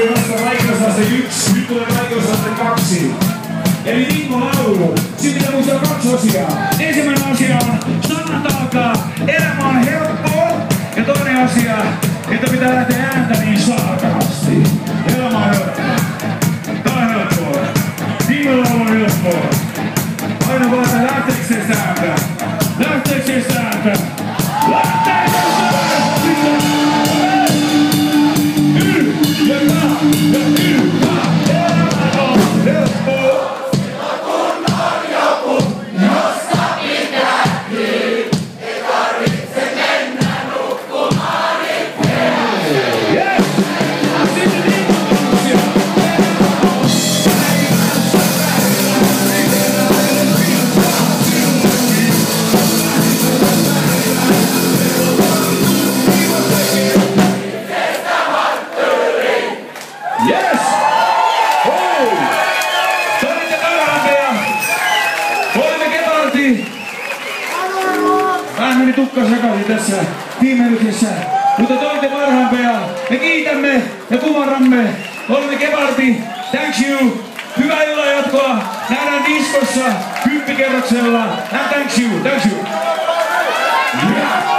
oli vasta vaikeusaste 1, nyt tulee vaikeusaste 2. Eli Mikko laulu. Sitten pitää muistaa 2 asiaa. Ensimmäinen asia on, sanat alkaa, elämä on helppoa. Ja toinen asia, että pitää lähteä ääntä niin saakasti. Elämä on helppoa. Tää on helppoa. Mikko laulu on helppoa. Aina vaan, että lähteekseen sääntä. Lähteekseen sääntä. Lähteekseen sääntä. Vähän meni tukka sekaisin tässä tiimelyksessä, mutta toitte parhaimpia. Me kiitämme ja kumarramme. Olemme Gepardi. Thank you. Hyvää illan jatkoa. Nähdään diskossa 10 kerroksella. And thank you. Thank you. Yeah.